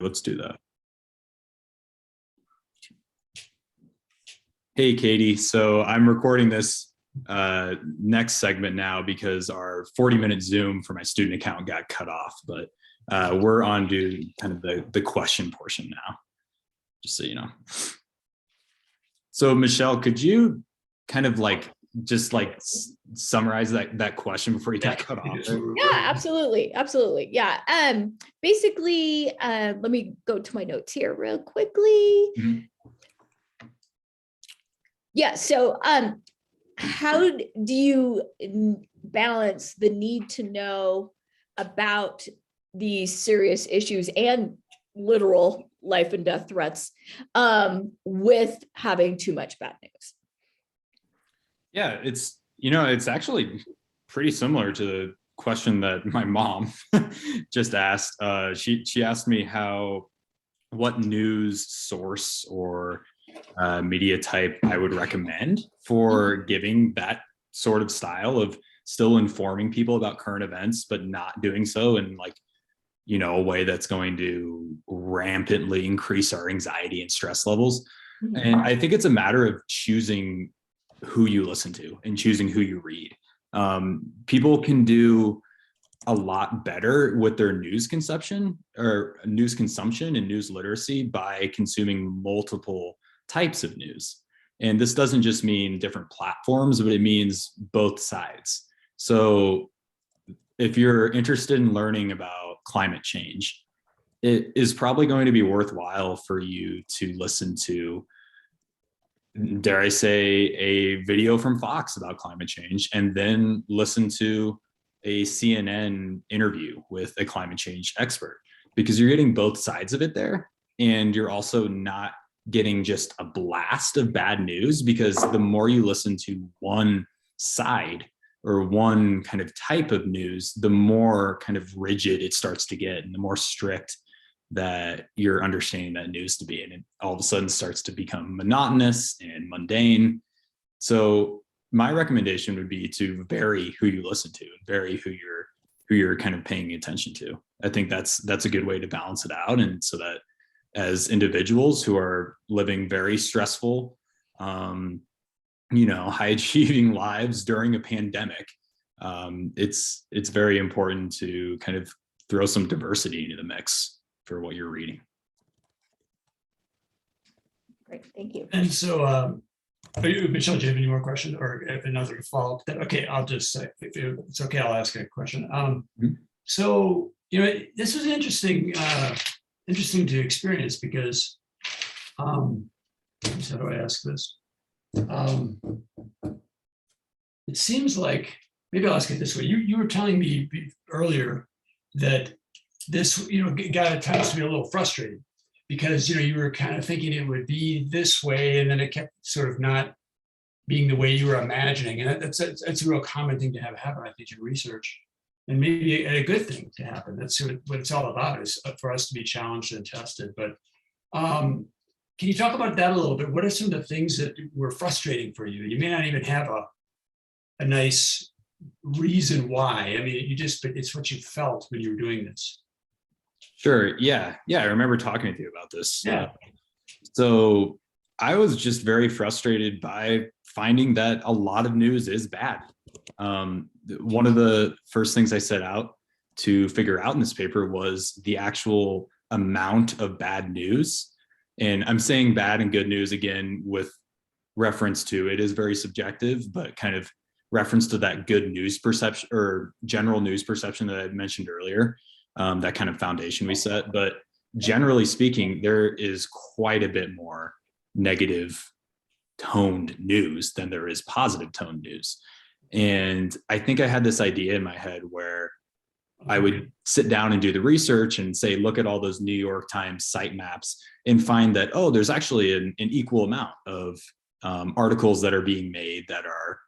Let's do that. Hey, Katie. So I'm recording this next segment now because our 40-minute Zoom for my student account got cut off, but we're on to kind of the question portion now, just so you know. So Michelle, could you kind of summarize that question before you got cut off? Yeah, absolutely. Absolutely. Yeah. Basically, let me go to my notes here real quickly. Mm-hmm. Yeah. So, how do you balance the need to know about these serious issues and literal life and death threats with having too much bad news? Yeah, it's actually pretty similar to the question that my mom just asked. She asked me what news source or media type I would recommend for giving that sort of style of still informing people about current events, but not doing so in a way that's going to rampantly increase our anxiety and stress levels. Mm-hmm. And I think it's a matter of choosing who you listen to and choosing who you read. People can do a lot better with their news consumption and news literacy by consuming multiple types of news. And this doesn't just mean different platforms, but it means both sides. So if you're interested in learning about climate change, it is probably going to be worthwhile for you to listen to, dare I say, a video from Fox about climate change, and then listen to a CNN interview with a climate change expert, because you're getting both sides of it there. And you're also not getting just a blast of bad news, because the more you listen to one side or one kind of type of news, the more kind of rigid it starts to get and the more strict that you're understanding that news to be. And it all of a sudden starts to become monotonous and mundane. So my recommendation would be to vary who you listen to and vary who you're kind of paying attention to. I think that's a good way to balance it out. And so that as individuals who are living very stressful, high achieving lives during a pandemic, it's very important to kind of throw some diversity into the mix for what you're reading. Great, thank you. And so, Michelle, do you have any more questions or another follow-up? Okay, I'll just say, if it's okay, I'll ask a question. So, this was interesting to experience, because, how do I ask this? It seems like, maybe I'll ask it this way. You were telling me earlier that this, got at times to be a little frustrating, because, you were kind of thinking it would be this way, and then it kept sort of not being the way you were imagining. And that's a real common thing to have happen, I think, in research, and maybe a good thing to happen. That's what it's all about, is for us to be challenged and tested. But can you talk about that a little bit? What are some of the things that were frustrating for you? You may not even have a nice reason why. I mean, but it's what you felt when you were doing this. Sure. Yeah. I remember talking with you about this. Yeah. So I was just very frustrated by finding that a lot of news is bad. One of the first things I set out to figure out in this paper was the actual amount of bad news. And I'm saying bad and good news again with reference to, it is very subjective, but kind of reference to that good news perception or general news perception that I mentioned earlier, that kind of foundation we set. But generally speaking, there is quite a bit more negative toned news than there is positive toned news. And I think I had this idea in my head where I would sit down and do the research and say, look at all those New York Times site maps and find that, there's actually an equal amount of articles that are being made that are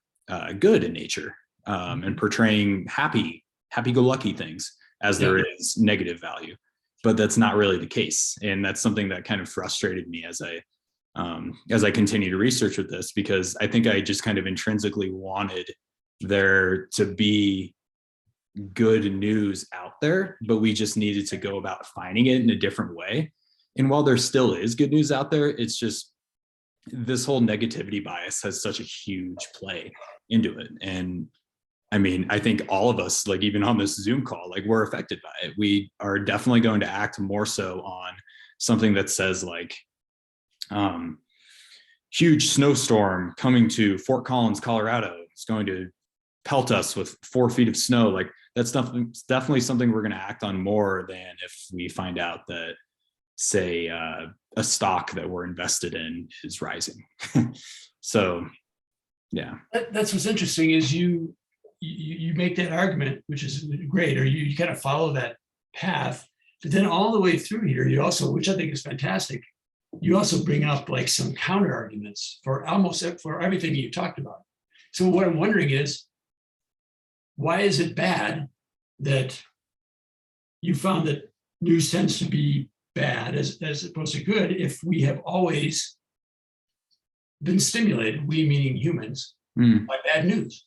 good in nature, and portraying happy-go-lucky things, as there is negative value. But that's not really the case. And that's something that kind of frustrated me as I continue to research with this, because I think I just kind of intrinsically wanted there to be good news out there, but we just needed to go about finding it in a different way. And while there still is good news out there, it's just this whole negativity bias has such a huge play into it. And I mean, I think all of us, like even on this Zoom call, like we're affected by it. We are definitely going to act more so on something that says like, huge snowstorm coming to Fort Collins, Colorado. It's going to pelt us with 4 feet of snow. Like that's definitely something we're going to act on more than if we find out that, say, a stock that we're invested in is rising. So, yeah. That's what's interesting is you make that argument, which is great, or you kind of follow that path. But then all the way through here, you also, which I think is fantastic, you also bring up like some counter arguments for everything you talked about. So what I'm wondering is, why is it bad that you found that news tends to be bad as opposed to good if we have always been stimulated, we meaning humans, by bad news?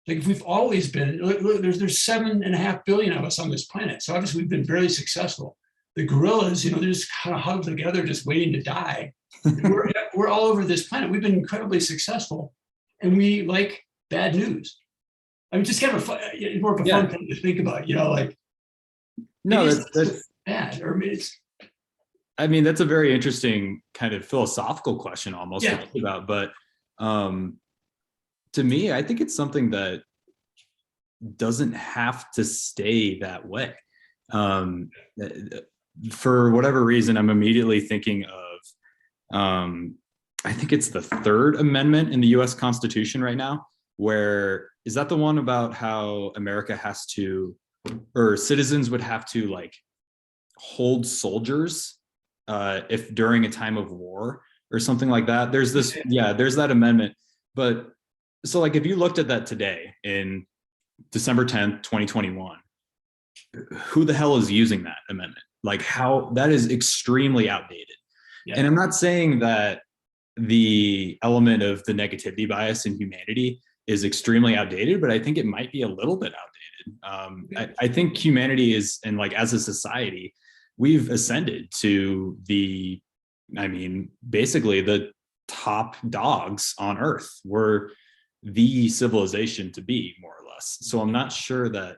Like if we've always been, look, there's 7.5 billion of us on this planet. So obviously we've been very successful. The gorillas, they're just kind of huddled together, just waiting to die. We're all over this planet. We've been incredibly successful, and we like bad news. I mean, just kind of more of a fun thing to think about, like. No, that's bad, or it's. I mean, that's a very interesting kind of philosophical question almost to think about. But to me, I think it's something that doesn't have to stay that way. For whatever reason, I'm immediately thinking of, I think it's the Third Amendment in the US Constitution right now, where is that the one about how America has to, or citizens would have to like hold soldiers if during a time of war or something like that. There's this, there's that amendment. But so like if you looked at that today in December 10th, 2021, who the hell is using that amendment? Like how that is extremely outdated. Yeah. And I'm not saying that the element of the negativity bias in humanity is extremely outdated, but I think it might be a little bit outdated. I think humanity is, and like as a society, we've ascended to basically the top dogs on Earth. We're the civilization to be, more or less. So I'm not sure that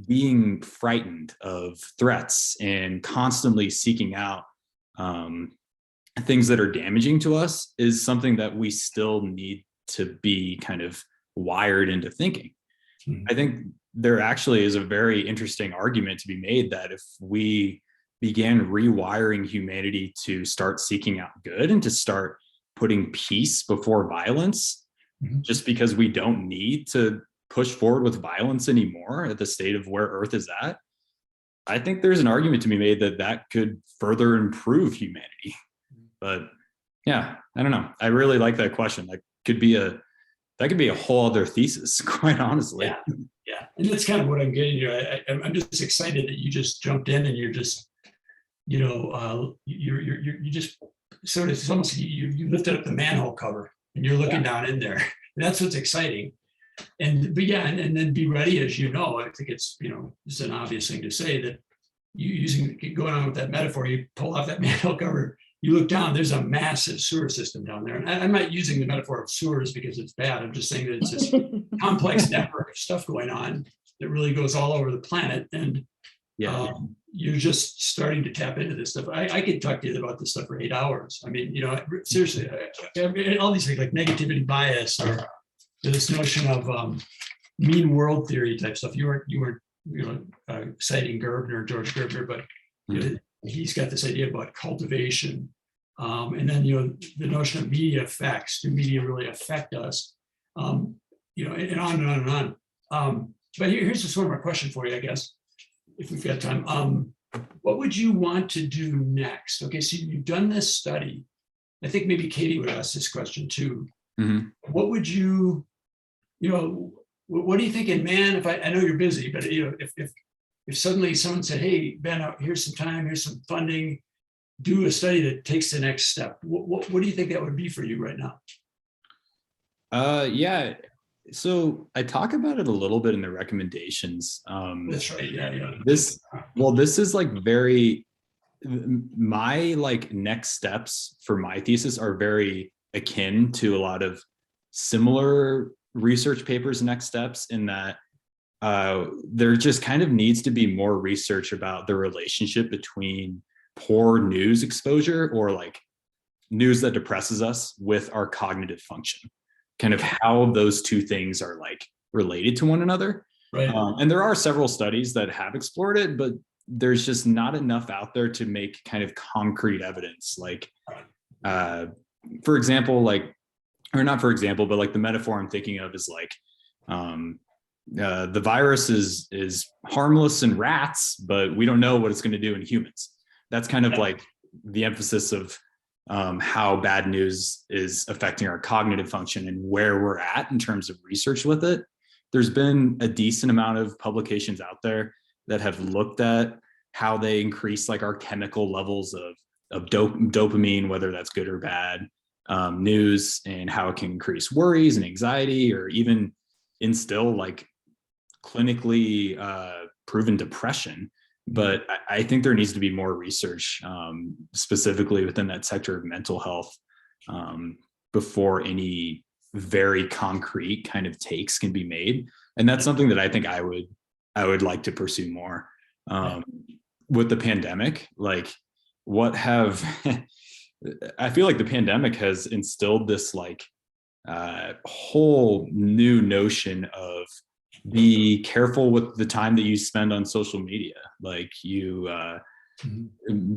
being frightened of threats and constantly seeking out things that are damaging to us is something that we still need to be kind of wired into thinking. Mm-hmm. I think there actually is a very interesting argument to be made that if we began rewiring humanity to start seeking out good and to start putting peace before violence, just because we don't need to push forward with violence anymore at the state of where Earth is at, I think there's an argument to be made that that could further improve humanity. But yeah, I don't know. I really like that question. That could be a whole other thesis, quite honestly. Yeah. And that's kind of what I'm getting here. I'm just excited that you just jumped in and you're just, you just sort of, it's almost, you lifted up the manhole cover and you're looking down in there. And that's what's exciting. And then be ready, as you know. I think it's it's an obvious thing to say that going on with that metaphor, you pull off that manhole cover, you look down, there's a massive sewer system down there. And I'm not using the metaphor of sewers because it's bad. I'm just saying that it's this complex network of stuff going on that really goes all over the planet. And you're just starting to tap into this stuff. I could talk to you about this stuff for 8 hours. I mean, seriously, all these things like negativity bias or this notion of mean world theory type stuff. You weren't citing George Gerbner, but he's got this idea about cultivation, and then the notion of media effects. Do media really affect us? And on and on and on. But here's just one more question for you, I guess, if we've got time. What would you want to do next? Okay, so you've done this study. I think maybe Katie would ask this question too. Mm-hmm. What would you, what do you think? And man, if I know you're busy, but if suddenly someone said, "Hey, Ben, here's some time, here's some funding, do a study that takes the next step," what do you think that would be for you right now? So I talk about it a little bit in the recommendations. That's right. Yeah, yeah. This is like very, my like next steps for my thesis are very akin to a lot of similar research papers next steps, in that there just kind of needs to be more research about the relationship between poor news exposure, or like news that depresses us, with our cognitive function, kind of how those two things are like related to one another. Right. And there are several studies that have explored it, but there's just not enough out there to make kind of concrete evidence. Like, for example, like, or not for example, but like the metaphor I'm thinking of is like, the virus is harmless in rats, but we don't know what it's going to do in humans. That's kind of like the emphasis of how bad news is affecting our cognitive function and where we're at in terms of research with it. There's been a decent amount of publications out there that have looked at how they increase like our chemical levels of dopamine, whether that's good or bad, news, and how it can increase worries and anxiety, or even instill like clinically proven depression. But I think there needs to be more research, specifically within that sector of mental health, before any very concrete kind of takes can be made. And that's something that I think I would like to pursue more. With the pandemic, like what have I feel like the pandemic has instilled this like whole new notion of be careful with the time that you spend on social media. Like you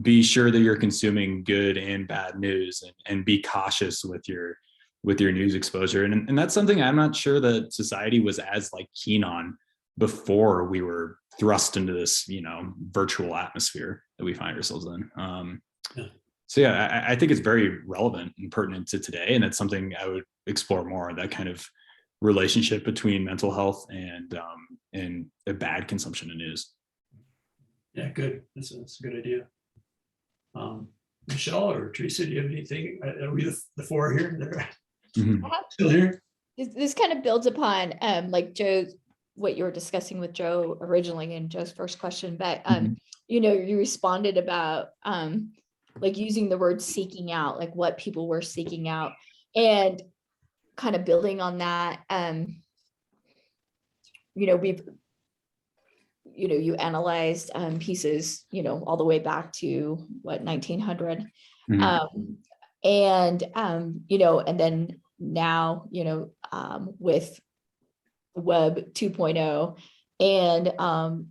be sure that you're consuming good and bad news, and be cautious with your news exposure. And that's something I'm not sure that society was as like keen on before we were thrust into this, virtual atmosphere that we find ourselves in. So yeah, I think it's very relevant and pertinent to today. And it's something I would explore more, that kind of relationship between mental health and a bad consumption of news. Yeah, good. That's a good idea. Michelle or Teresa, do you have anything? Are we the four here? They're still here? This kind of builds upon like Joe's, what you were discussing with Joe originally in Joe's first question, but you responded about like using the word seeking out, like what people were seeking out, and kind of building on that. You analyzed pieces, all the way back to 1900. And then now, with Web 2.0 and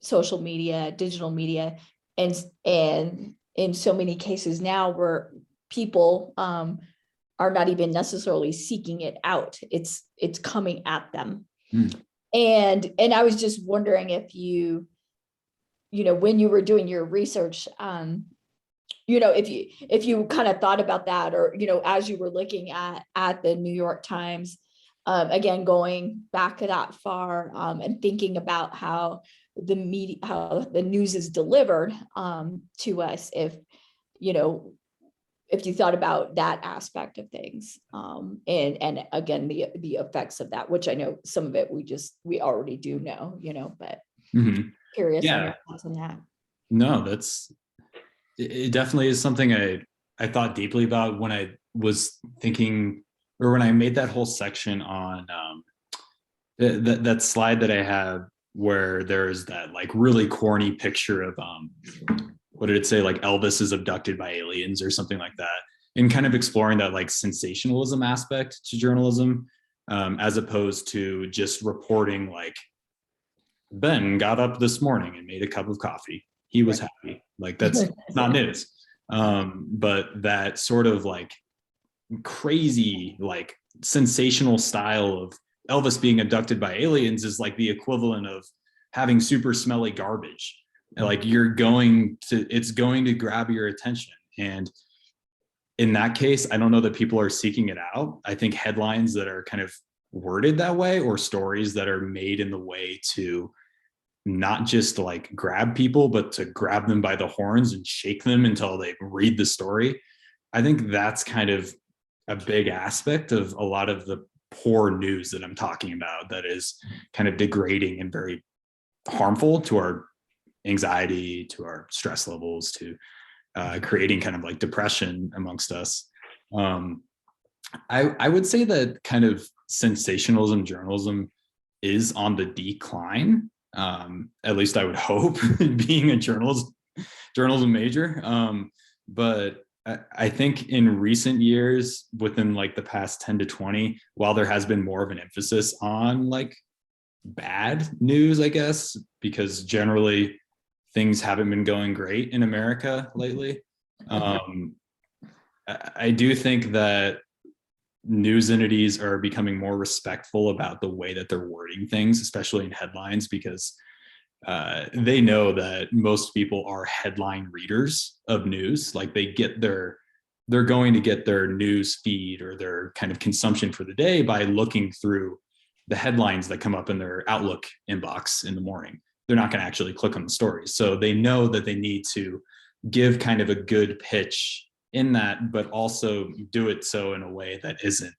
social media, digital media, and in so many cases now where people are not even necessarily seeking it out, it's coming at them. And I was just wondering if you when you were doing your research, if you kind of thought about that, or as you were looking at the New York Times, again going back that far, and thinking about how the media, how the news is delivered to us, if you thought about that aspect of things, and again the effects of that, which I know some of it we already do know, but curious on your thoughts on that. No, it definitely is something I thought deeply about when I was thinking, or when I made that whole section on that slide that I have, where there's that like really corny picture of what did it say, like Elvis is abducted by aliens or something like that, and kind of exploring that like sensationalism aspect to journalism, as opposed to just reporting like Ben got up this morning and made a cup of coffee, he was happy. Like that's not news. But that sort of like crazy, like sensational style of Elvis being abducted by aliens is like the equivalent of having super smelly garbage. Like it's going to grab your attention. And in that case, I don't know that people are seeking it out. I think headlines that are kind of worded that way, or stories that are made in the way to not just like grab people, but to grab them by the horns and shake them until they read the story. I think that's kind of a big aspect of a lot of the poor news that I'm talking about that is kind of degrading and very harmful to our anxiety, to our stress levels, to creating kind of like depression amongst us. I would say that kind of sensationalism journalism is on the decline. At least I would hope, being a journalism major. But I think in recent years, within like the past 10 to 20, while there has been more of an emphasis on like bad news, I guess, because generally things haven't been going great in America lately. I do think that news entities are becoming more respectful about the way that they're wording things, especially in headlines, because they know that most people are headline readers of news. Like they're going to get their news feed or their kind of consumption for the day by looking through the headlines that come up in their Outlook inbox in the morning. They're not going to actually click on the stories. So they know that they need to give kind of a good pitch in that, but also do it so in a way that isn't,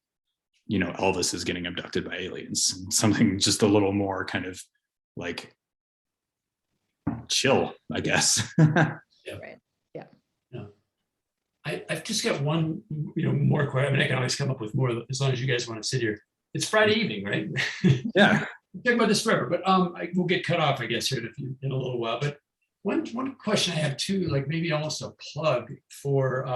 Elvis is getting abducted by aliens. Something just a little more kind of like chill, I guess. Right. Yeah. I've just got one, more question. I mean, I can always come up with more as long as you guys want to sit here. It's Friday evening, right? Yeah. We'll talk about this forever, but we'll get cut off, I guess, here in a little while. But one question I have too, like maybe almost a plug for,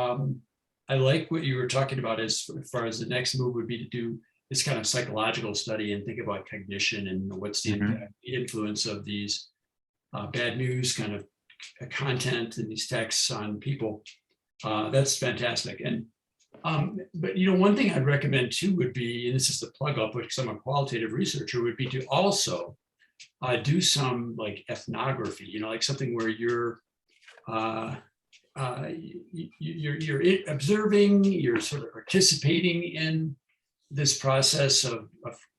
I like what you were talking about as far as the next move would be to do this kind of psychological study and think about cognition and what's the influence of these bad news kind of content and these texts on people. That's fantastic. And but one thing I'd recommend too would be, and this is the plug up, which I'm a qualitative researcher, would be to also do some like ethnography, like something where you're observing, you're sort of participating in this process of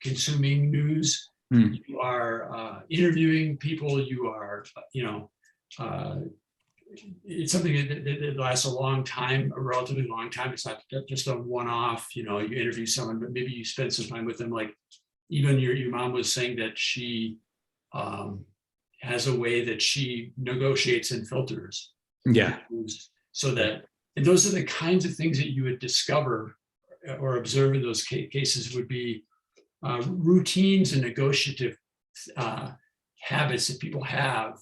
consuming news. You are interviewing people, you are, it's something that lasts a long time, a relatively long time. It's not just a one-off, you interview someone, but maybe you spend some time with them. Like even your mom was saying that she has a way that she negotiates and filters. Yeah. So that, and those are the kinds of things that you would discover or observe in those cases would be routines and negotiative habits that people have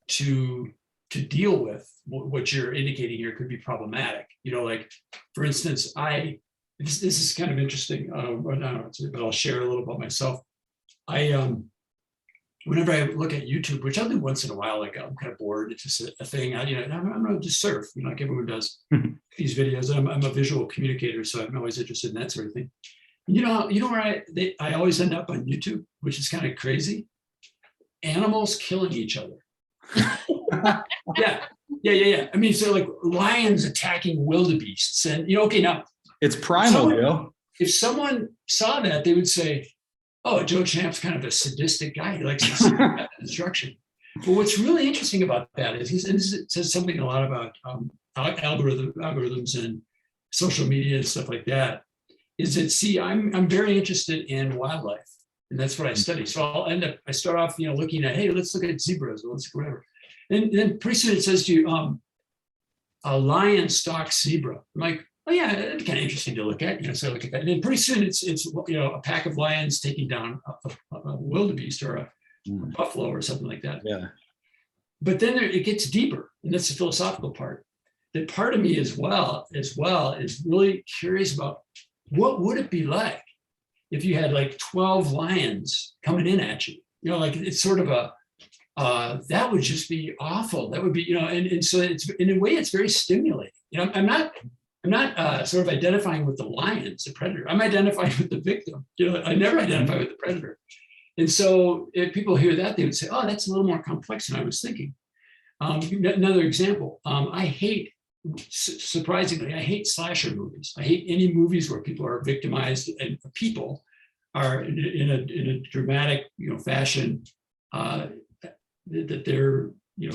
to deal with what you're indicating here could be problematic. Like for instance, this is kind of interesting, but I'll share a little about myself. Whenever I look at YouTube, which I'll do once in a while, like I'm kind of bored, it's just a thing. I'm going to just surf, like everyone does these videos. I'm a visual communicator, so I'm always interested in that sort of thing. Where I always end up on YouTube, which is kind of crazy. Animals killing each other. Yeah. I mean, so like lions attacking wildebeests, and okay, now it's primal, Joe. If someone saw that, they would say, "Oh, Joe Champ's kind of a sadistic guy. He likes destruction." But what's really interesting about that is, and this says something a lot about algorithms and social media and stuff like that. Is that, see, I'm very interested in wildlife, and that's what I study. So I start off, looking at, hey, let's look at zebras, or let's whatever. And then pretty soon it says to you, a lion stalks zebra. I'm like, oh yeah, that'd be kind of interesting to look at. So I look at that, and then pretty soon it's a pack of lions taking down a wildebeest or a buffalo or something like that. Yeah. But then it gets deeper, and that's the philosophical part. That part of me as well is really curious about what would it be like if you had like 12 lions coming in at you. Like it's sort of that would just be awful. That would be, and so it's, in a way, it's very stimulating. I'm not sort of identifying with the lions, the predator. I'm identifying with the victim. I never identify with the predator. And so if people hear that, they would say, oh, that's a little more complex than I was thinking. Another example, surprisingly, I hate slasher movies. I hate any movies where people are victimized and people are in a dramatic, fashion, that they're,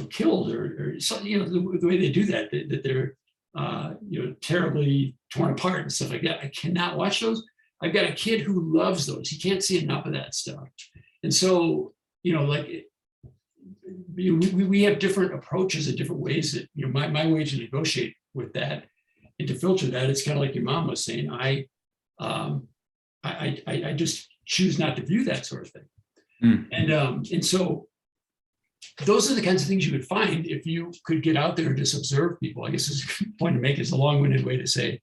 killed or the way they do that, that they're, terribly torn apart and stuff like that. I cannot watch those. I've got a kid who loves those. He can't see enough of that stuff. And so, like, we have different approaches and different ways that, my way to negotiate with that and to filter that, it's kind of like your mom was saying, I just choose not to view that sort of thing. And so those are the kinds of things you would find if you could get out there and just observe people. I guess is a good point to make. Is a long-winded way to say,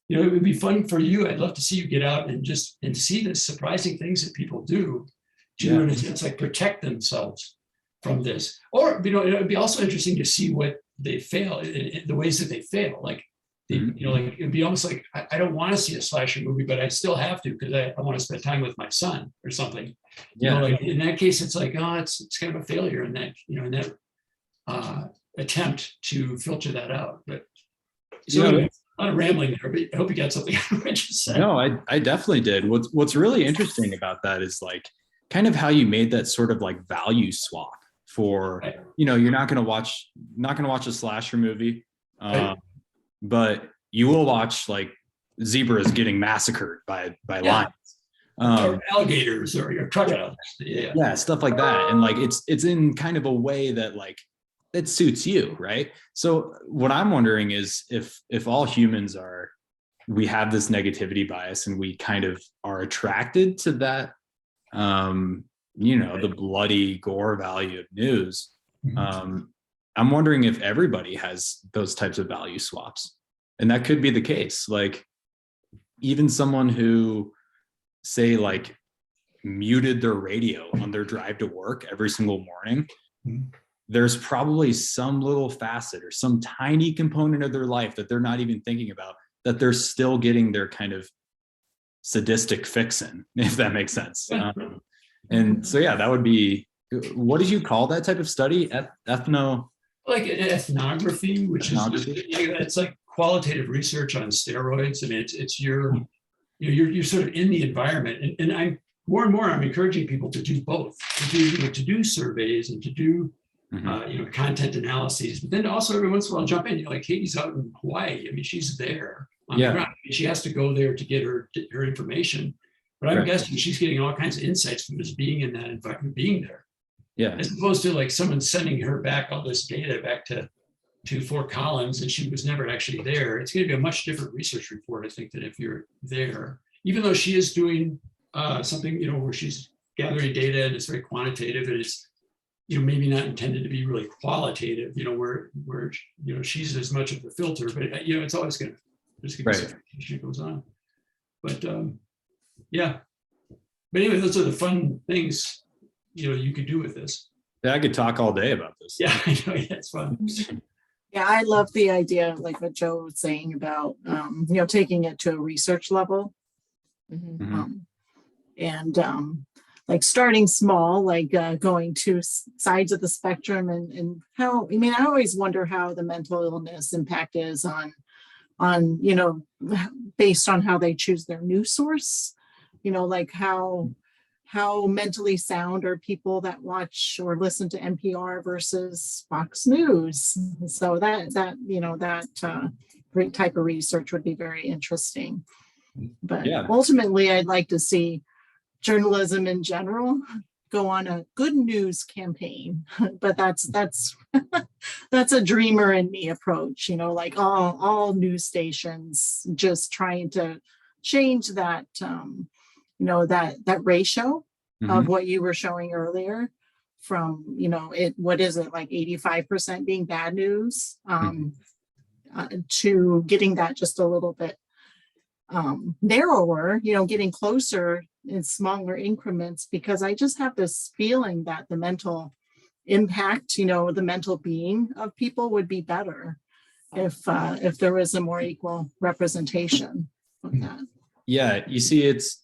it would be fun for you. I'd love to see you get out and see the surprising things that people do to, in a sense, like protect themselves from this. Or, it would be also interesting to see what they fail, in the ways that they fail. Like, like it'd be almost like, I don't want to see a slasher movie, but I still have to because I want to spend time with my son or something. Like in that case, it's like, oh, it's kind of a failure in that, in that attempt to filter that out. But so anyway, a lot of rambling there, but I hope you got something out of what you said. No, I definitely did. What's really interesting about that is like kind of how you made that sort of like value swap for, you're not going to watch a slasher movie, but you will watch like zebras getting massacred by lions. Or alligators or your crocodiles. Yeah, stuff like that. And like it's in kind of a way that like it suits you, right? So what I'm wondering is if all humans we have this negativity bias and we kind of are attracted to that, the bloody gore value of news. I'm wondering if everybody has those types of value swaps. And that could be the case. Like even someone who say like muted their radio on their drive to work every single morning, there's probably some little facet or some tiny component of their life that they're not even thinking about, that they're still getting their kind of sadistic fix in, if that makes sense. And so, yeah, that would be, what did you call that type of study? Like ethnography, which is, it's like qualitative research on steroids. I mean, it's you're sort of in the environment, and I'm more and more I'm encouraging people to do both, to do surveys and to do content analyses, but then also every once in a while jump in. Like Katie's out in Hawaii. I mean, she's there on the ground. She has to go there to get her information, but I'm guessing she's getting all kinds of insights from just being in that environment, being there. Yeah. As opposed to like someone sending her back all this data back to Fort Collins and she was never actually there. It's going to be a much different research report, I think, than if you're there. Even though she is doing something, where she's gathering data and it's very quantitative and it's, maybe not intended to be really qualitative, where she's as much of the filter, but it's always going to, there's going to be some that goes on. But yeah. But anyway, those are the fun things you could do with this. Yeah, I could talk all day about this. Yeah, I know. Yeah, it's fun. Yeah, I love the idea, like what Joe was saying about, taking it to a research level. Like starting small, like going to sides of the spectrum and how, I always wonder how the mental illness impact is on, based on how they choose their news source, like how mentally sound are people that watch or listen to NPR versus Fox News. So that type of research would be very interesting. But ultimately, I'd like to see journalism in general go on a good news campaign. But that's that's a dreamer in me approach. Like all news stations just trying to change that. That ratio of what you were showing earlier from, what is it, like 85% being bad news, to getting that just a little bit narrower, getting closer in smaller increments, because I just have this feeling that the mental impact, the mental being of people would be better if there was a more equal representation of that. Yeah, you see, it's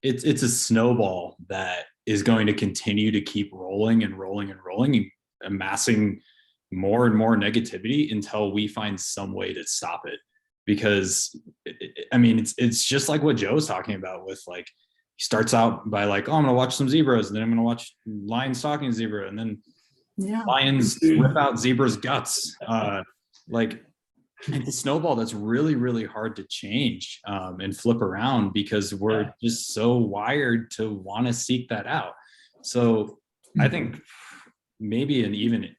a snowball that is going to continue to keep rolling and rolling and rolling and amassing more and more negativity until we find some way to stop it. Because it's just like what Joe's talking about with, like, he starts out by like, oh, I'm gonna watch some zebras, and then I'm gonna watch lions stalking a zebra, and then lions rip out zebra's guts. Like and the snowball that's really, really hard to change and flip around, because we're just so wired to want to seek that out. So I think maybe an even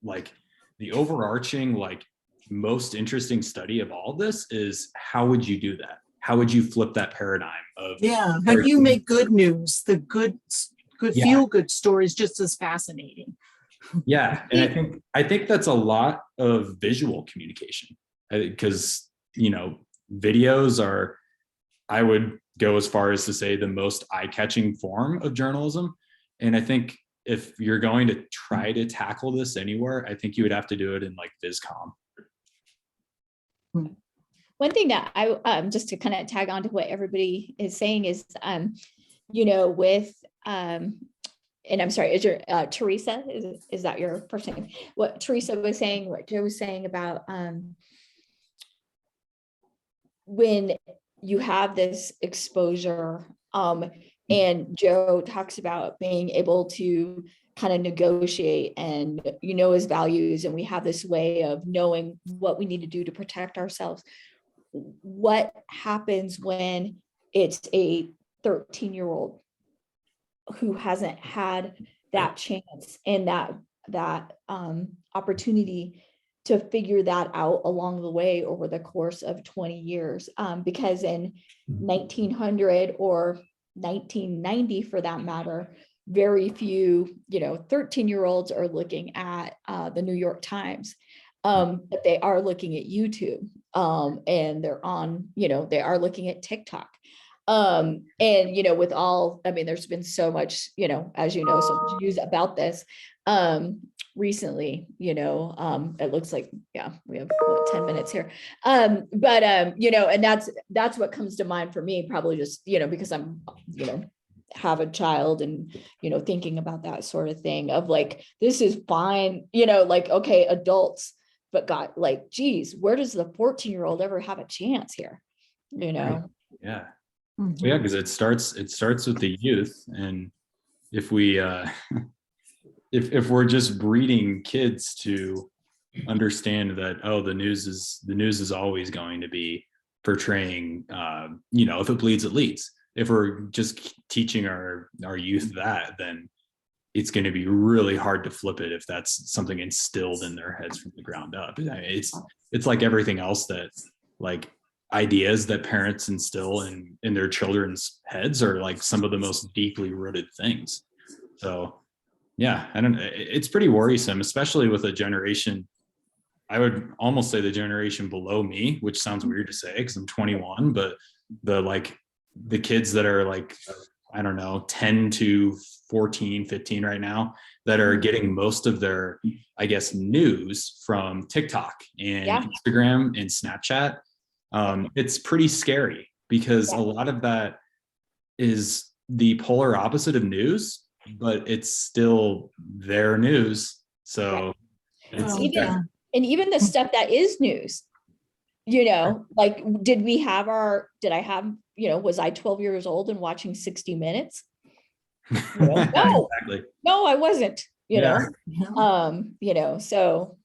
like the overarching, like most interesting study of all this is, how would you do that? How would you flip that paradigm of, Yeah, how do you make good news, the good feel good stories just as fascinating? Yeah, and I think that's a lot of visual communication, because videos are, I would go as far as to say, the most eye-catching form of journalism. And I think if you're going to try to tackle this anywhere, I think you would have to do it in like Viscom. One thing that I just to kind of tag on to what everybody is saying is, with and I'm sorry, is your Teresa, is that your first name? What Teresa was saying, what Joe was saying about when you have this exposure, and Joe talks about being able to kind of negotiate and his values, and we have this way of knowing what we need to do to protect ourselves. What happens when it's a 13-year-old who hasn't had that chance and that opportunity to figure that out along the way over the course of 20 years? Because in 1900 or 1990, for that matter, very few 13-year-olds are looking at the New York Times, but they are looking at YouTube, and they're on, they are looking at TikTok. And with all, I mean, there's been so much, as so much news about this recently. It looks like, we have 10 minutes here, but and that's what comes to mind for me, probably just because I'm have a child, and thinking about that sort of thing of like, this is fine, like, okay, adults, but God, like, geez, where does the 14-year-old ever have a chance here? Yeah. Mm-hmm. Yeah, because it starts with the youth. And if we if we're just breeding kids to understand that, oh, the news is always going to be portraying, if it bleeds, it leads. If we're just teaching our youth that, then it's going to be really hard to flip it if that's something instilled in their heads from the ground up. It's like everything else, that like ideas that parents instill in their children's heads are like some of the most deeply rooted things. So yeah, it's pretty worrisome, especially with a generation, I would almost say the generation below me, which sounds weird to say because I'm 21, but the kids that are like, I don't know, 10 to 14, 15 right now, that are getting most of their, I guess, news from TikTok and Instagram and Snapchat. It's pretty scary, because a lot of that is the polar opposite of news, but it's still their news. So even the stuff that is news, like, did I have, was I 12 years old and watching 60 Minutes? No, exactly. No, I wasn't, Yeah. so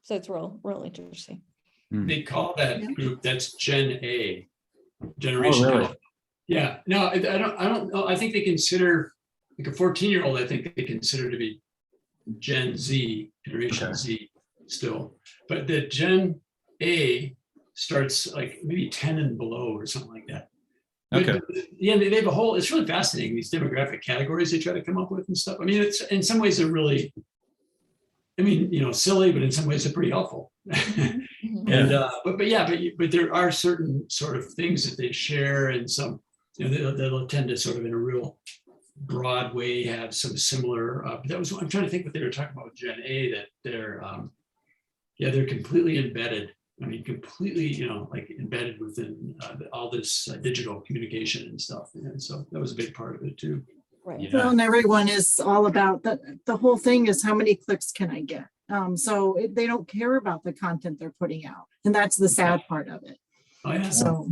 it's real interesting. They call that group, that's Gen A, Generation really? A. Yeah, no, I don't know. I think they consider, like a 14-year-old, I think they consider to be Gen Z, Generation Z still. But the Gen A starts like maybe 10 and below or something like that. Okay. But, yeah, they have a whole, it's really fascinating, these demographic categories they try to come up with and stuff. I mean, it's, in some ways they're really, silly, but in some ways they're pretty helpful. And but there are certain sort of things that they share, and some, they'll tend to sort of, in a real broad way, have some similar. That was, I'm trying to think what they were talking about with Gen A, that they're completely embedded. I mean, completely, like embedded within all this digital communication and stuff. And so that was a big part of it too. Right. Yeah. Well, and everyone is all about that. The whole thing is, how many clicks can I get? So they don't care about the content they're putting out. And that's the sad part of it. Oh, yeah. So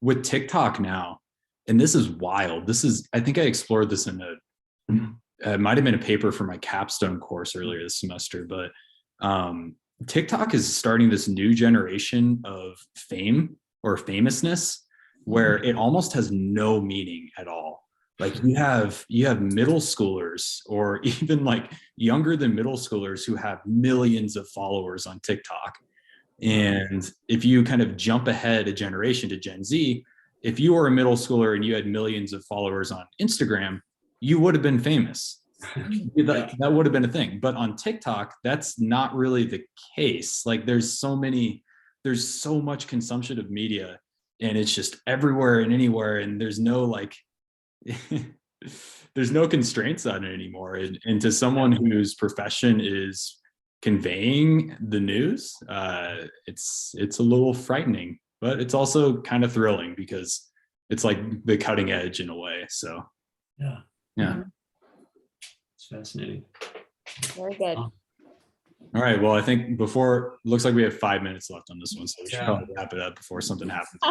with TikTok now, and this is wild. I think I explored this in it might have been a paper for my capstone course earlier this semester, but TikTok is starting this new generation of fame or famousness where it almost has no meaning at all. Like you have middle schoolers or even like younger than middle schoolers who have millions of followers on TikTok. And if you kind of jump ahead a generation to Gen Z, if you were a middle schooler and you had millions of followers on Instagram, you would have been famous. That would have been a thing. But on TikTok, that's not really the case. Like there's so much consumption of media and it's just everywhere and anywhere. And there's no like, there's no constraints on it anymore. And to someone whose profession is conveying the news, it's a little frightening, but it's also kind of thrilling because it's like the cutting edge in a way. So yeah, it's fascinating. Very good. All right. Well, I think looks like we have 5 minutes left on this one, so we should probably wrap it up before something happens.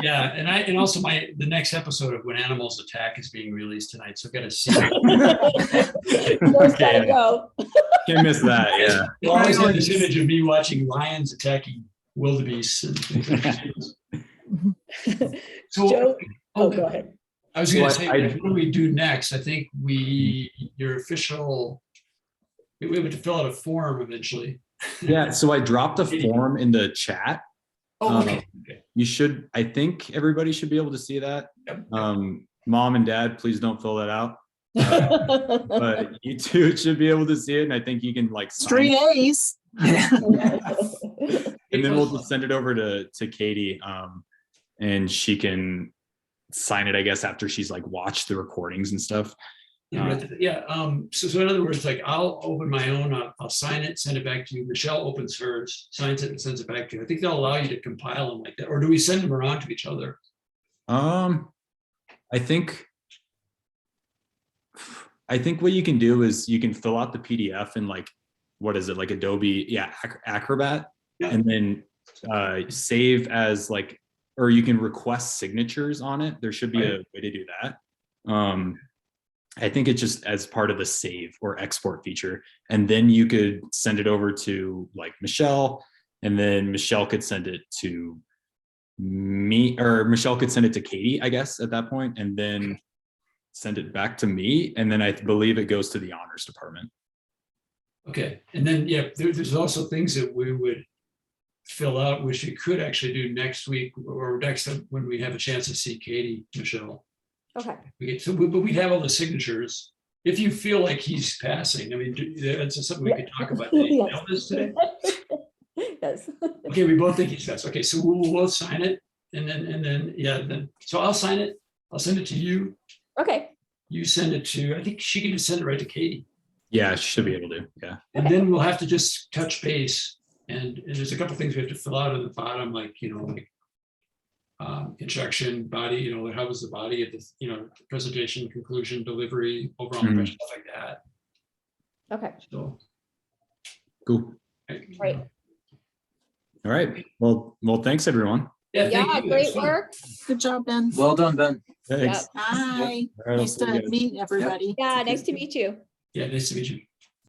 Yeah, and also the next episode of When Animals Attack is being released tonight, so I've got to see. Those gotta go. Can't miss that. Yeah. You always have this image of me watching lions attacking wildebeests. So, Joe, go ahead. I was going to say, what do we do next? I think we have to fill out a form eventually. Yeah. So I dropped a form in the chat. Oh, okay. I think everybody should be able to see that. Yep. Mom and dad, please don't fill that out. But you two should be able to see it. And I think you can like straight A's. And then we'll just send it over to Katie. And she can sign it, I guess, after she's like watched the recordings and stuff. So in other words, like I'll open my own, I'll sign it, send it back to you. Michelle opens hers, signs it, and sends it back to you. I think they'll allow you to compile them like that, or do we send them around to each other? I think what you can do is you can fill out the PDF in like, what is it, like Adobe, Acrobat, and then save as like, or you can request signatures on it. There should be a way to do that. I think it's just as part of the save or export feature. And then you could send it over to like Michelle, and then Michelle could send it to me, or Michelle could send it to Katie, I guess, at that point, and then send it back to me. And then I believe it goes to the honors department. Okay. And then, there's also things that we would fill out, which we could actually do next week or next when we have a chance to see Katie, Michelle. Okay. But we'd have all the signatures. If you feel like he's passing, I mean, that's just something we could talk about. Did you know this today? Yes. Okay, we both think he's passing. Okay, so we'll both sign it, and then so I'll sign it. I'll send it to you. Okay. You send it to. I think she can just send it right to Katie. Yeah, she should be able to. Yeah. And then we'll have to just touch base, and there's a couple things we have to fill out at the bottom, like introduction, body, how was the body of this, presentation, conclusion, delivery, overall impression, stuff like that. Okay. So cool. Right. All right. Well, thanks everyone. Yeah, great work. Good job, Ben. Well done, Ben. Thanks. Hi. All right, Nice to meet everybody. Yeah, nice to meet you. yeah, nice to meet you.